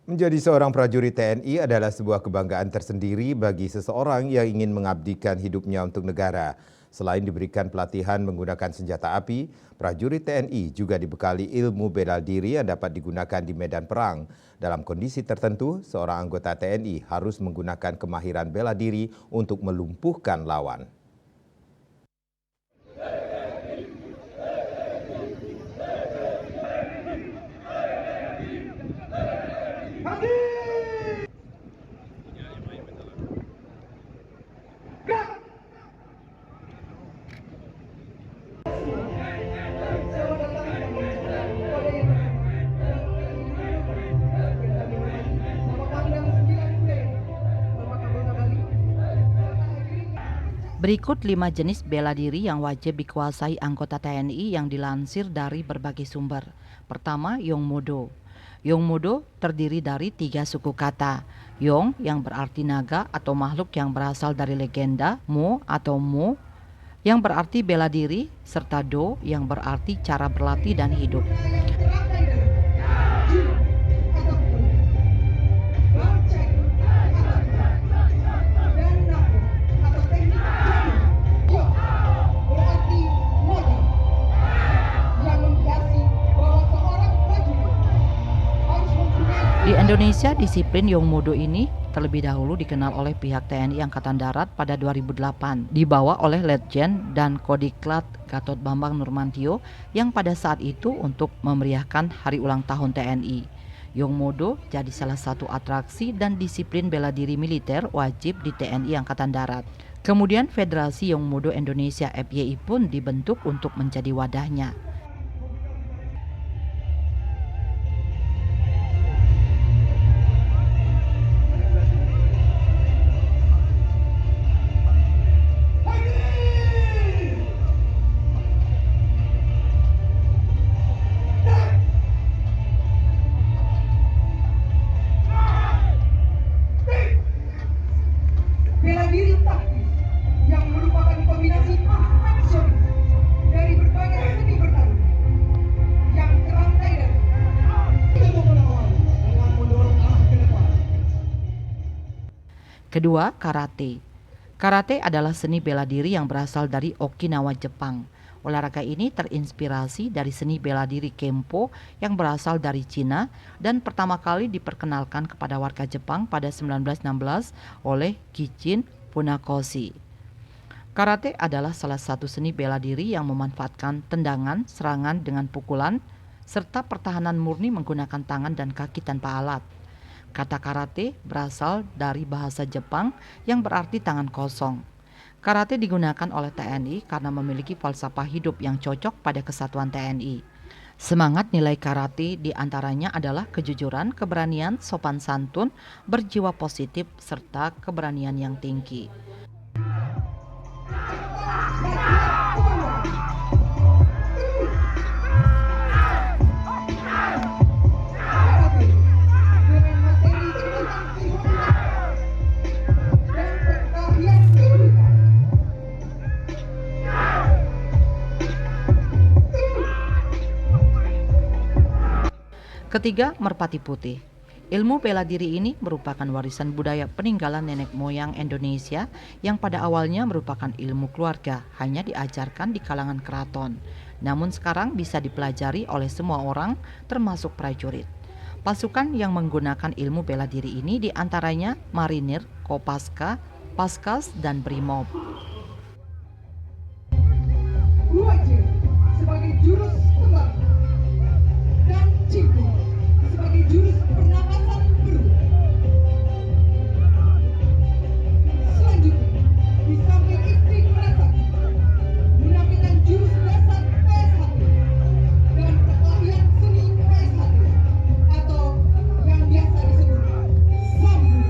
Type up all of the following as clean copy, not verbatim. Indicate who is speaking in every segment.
Speaker 1: Menjadi seorang prajurit TNI adalah sebuah kebanggaan tersendiri bagi seseorang yang ingin mengabdikan hidupnya untuk negara. Selain diberikan pelatihan menggunakan senjata api, prajurit TNI juga dibekali ilmu bela diri yang dapat digunakan di medan perang. Dalam kondisi tertentu, seorang anggota TNI harus menggunakan kemahiran bela diri untuk melumpuhkan lawan.
Speaker 2: Berikut 5 jenis bela diri yang wajib dikuasai anggota TNI yang dilansir dari berbagai sumber. Pertama, Yongmodo. Yongmodo terdiri dari 3 suku kata. Yong yang berarti naga atau makhluk yang berasal dari legenda, Mo atau Mo yang berarti bela diri, serta Do yang berarti cara berlatih dan hidup. Di Indonesia, disiplin Yongmodo ini terlebih dahulu dikenal oleh pihak TNI Angkatan Darat pada 2008, dibawa oleh Letjen dan Kodiklat Gatot Bambang Nurmantio yang pada saat itu untuk memeriahkan hari ulang tahun TNI. Yongmodo jadi salah satu atraksi dan disiplin bela diri militer wajib di TNI Angkatan Darat. Kemudian Federasi Yongmodo Indonesia FYI pun dibentuk untuk menjadi wadahnya.
Speaker 3: Bela diri taktis yang merupakan kombinasi action dari berbagai seni bertarung yang terangkai dari ilmu pengetahuan dengan mendorong arah ke depan.
Speaker 2: Kedua, karate. Karate adalah seni bela diri yang berasal dari Okinawa, Jepang. Olahraga ini terinspirasi dari seni bela diri Kempo yang berasal dari Cina dan pertama kali diperkenalkan kepada warga Jepang pada 1916 oleh Gichin Funakoshi. Karate adalah salah satu seni bela diri yang memanfaatkan tendangan, serangan dengan pukulan, serta pertahanan murni menggunakan tangan dan kaki tanpa alat. Kata karate berasal dari bahasa Jepang yang berarti tangan kosong. Karate digunakan oleh TNI karena memiliki falsafah hidup yang cocok pada kesatuan TNI. Semangat nilai karate diantaranya adalah kejujuran, keberanian, sopan santun, berjiwa positif, serta keberanian yang tinggi. Ketiga, merpati putih. Ilmu bela diri ini merupakan warisan budaya peninggalan nenek moyang Indonesia yang pada awalnya merupakan ilmu keluarga, hanya diajarkan di kalangan keraton. Namun sekarang bisa dipelajari oleh semua orang, termasuk prajurit. Pasukan yang menggunakan ilmu bela diri ini diantaranya Marinir, Kopaska, Paskas, dan Brimob.
Speaker 3: Wajib sebagai jurus tembak dan ciput sebagai jurus pernapasan perut. Selanjutnya, di samping istri Kurasaki menampilkan jurus dasar PS1 dan perkelahian seni PS1 atau yang biasa disebut Sambo.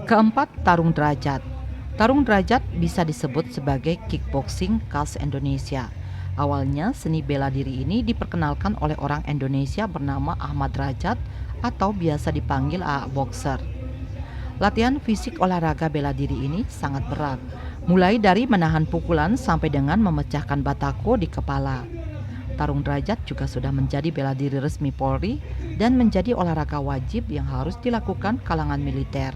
Speaker 2: Keempat, tarung derajat. Tarung derajat bisa disebut sebagai kickboxing khas Indonesia. Awalnya seni bela diri ini diperkenalkan oleh orang Indonesia bernama Ahmad Derajat atau biasa dipanggil AA Boxer. Latihan fisik olahraga bela diri ini sangat berat, mulai dari menahan pukulan sampai dengan memecahkan batako di kepala. Tarung derajat juga sudah menjadi bela diri resmi Polri dan menjadi olahraga wajib yang harus dilakukan kalangan militer.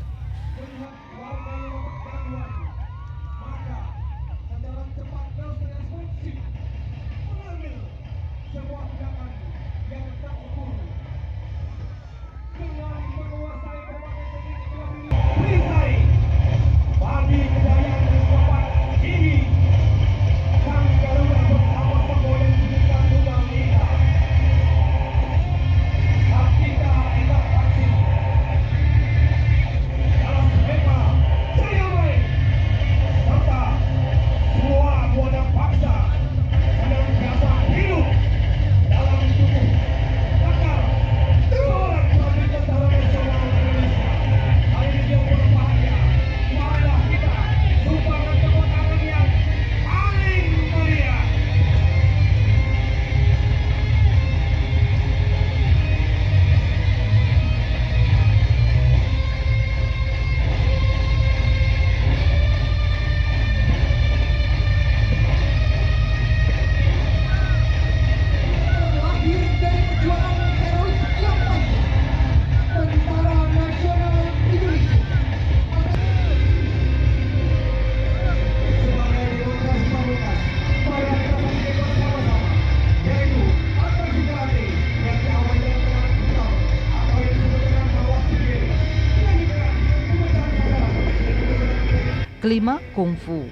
Speaker 2: Kelima, kungfu,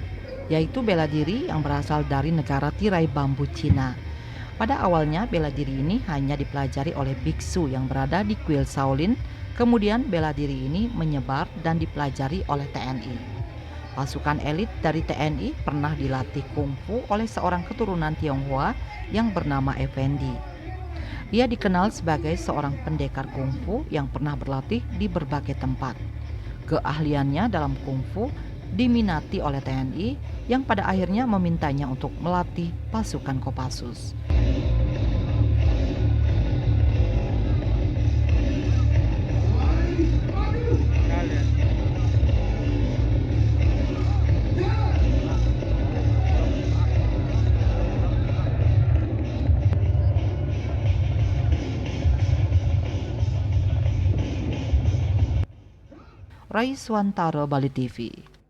Speaker 2: yaitu bela diri yang berasal dari negara tirai bambu Cina. Pada awalnya bela diri ini hanya dipelajari oleh biksu yang berada di kuil Shaolin, kemudian bela diri ini menyebar dan dipelajari oleh TNI. Pasukan elit dari TNI pernah dilatih kungfu oleh seorang keturunan Tionghoa yang bernama Effendi. Ia dikenal sebagai seorang pendekar kungfu yang pernah berlatih di berbagai tempat. Keahliannya dalam kungfu diminati oleh TNI yang pada akhirnya memintanya untuk melatih pasukan Kopassus. Raiswantaro, Bali TV.